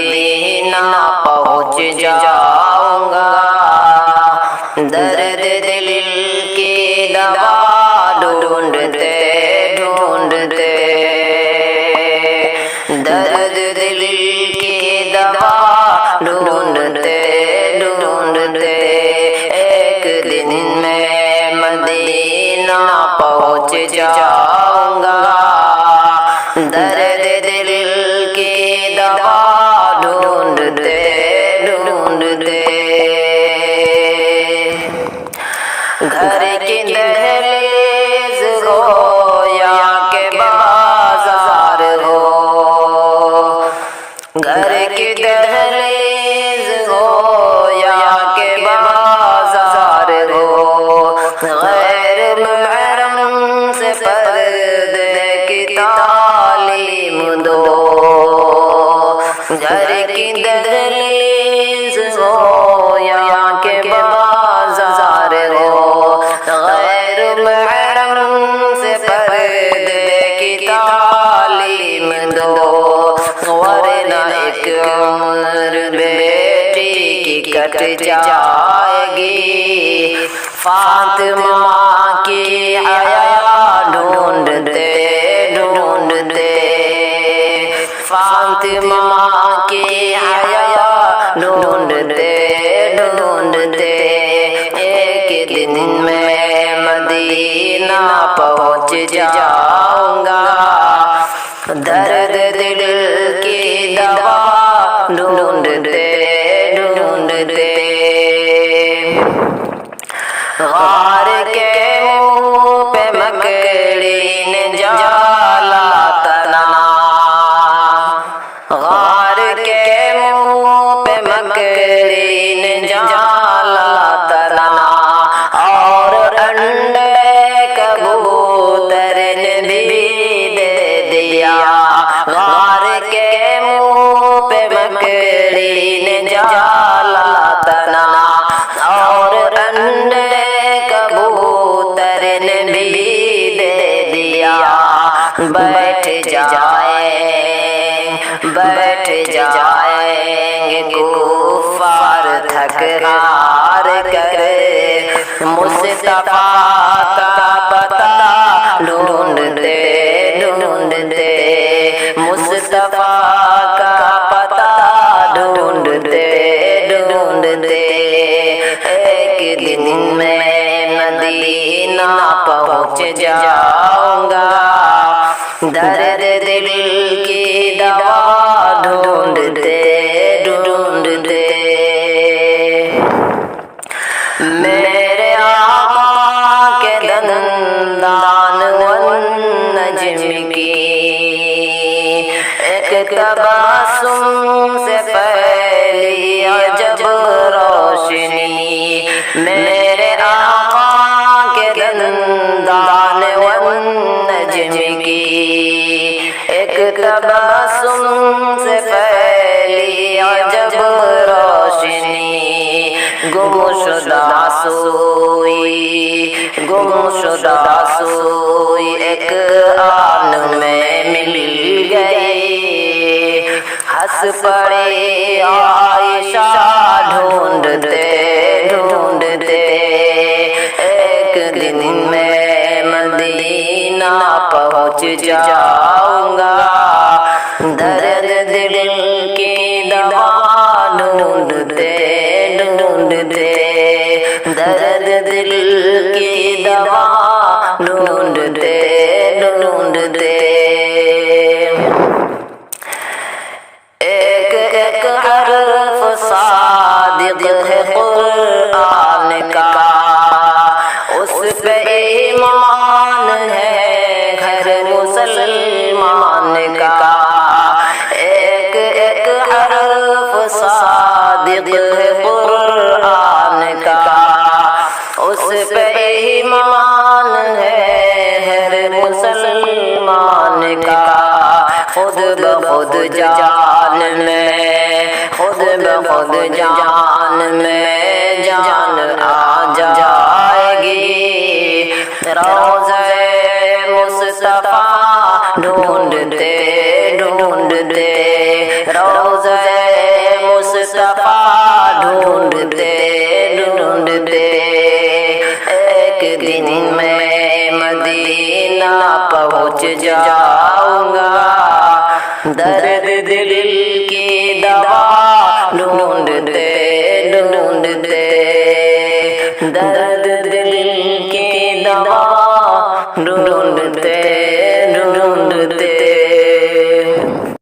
مدینہ پہنچ جاؤں گا، درد دل کی دوا ڈھونڈتے ڈھونڈتے، درد دل کی دوا ڈھونڈتے ڈھونڈتے، ایک دن میں مدینہ پہنچ جاؤں گا، درد دل کی دوا ڈھونڈتے ڈھونڈتے، گھر کی دہلیز ہو یا کہ بازار ہو، گھر کی دہلیز ہو یا کہ بازار ہو، غیر محرم سے پردے کی تعلیم دو، گھر کی دہلیز ہو یا کہ بازار ہو، غیر محرم سے پردے کی تعلیم دو، ورنہ ایک عمر بیٹی کی کٹ جائے گی، فاطمہ کی حیا ڈھونڈتے ڈھونڈتے، فاطمہ کی حیا ڈھونڈتے ڈھونڈتے، ایک دن میں مدینہ پہنچ جاؤں گا، درد دل کی دوا ڈھونڈتے ڈھونڈتے، غار کے منہ پہ مکڑی نے جالا تنا، غار کے منہ پہ مکڑی نے جالا تنا، اور انڈے کبوتر نے بھی دے دیا، غار کے منہ پہ مکڑی نے جالا تنا، اور انڈے کبوتر نے بھی دے دیا، بیٹھ جائیں گے کفار تھک ہار کر، مصطفیٰ کا پتہ ڈھونڈتے ڈھونڈتے، مصطفیٰ کا پتہ ڈھونڈتے ڈھونڈتے، ایک دن میں مدینہ پہنچ جاؤں گا، درد دل کی دوا ڈھونڈتے ڈھونڈتے، میرے آقا کے دندان والنجم کی ایک تبسم سے پھیلی عجب روشنی، میرے آقا کے دندان والنجم کی ایک تبسم سے پھیلی عجب روشنی، گمشدہ سوئی ایک آن میں مل گئی، ہنس پڑے عائشہ ڈھونڈتے ڈھونڈتے، ایک دن میں مدینہ پہنچ جاؤں گا، درد دل کی دوا ڈھونڈتے ڈھونڈتے، درد دل کی دوا ڈھونڈتے ڈھونڈتے، ایک ایک حرف صادق ہے قرآن کا، اس پہ ایمان ہے گھر مسلمان کا، ایک ایک حرف صادق ہے قرآن کا، اس پہ ایمان ہے ہر مسلمان کا، خود بخود جان میں، خود بخود جان میں جان آ جائے گی، روضہ مصطفیٰ ڈھونڈتے ڈھونڈتے، روضہ نہ پہنچ جاؤں گا، درد دل کی دوا ڈھونڈتے ڈھونڈتے، درد دل کی دوا ڈھونڈتے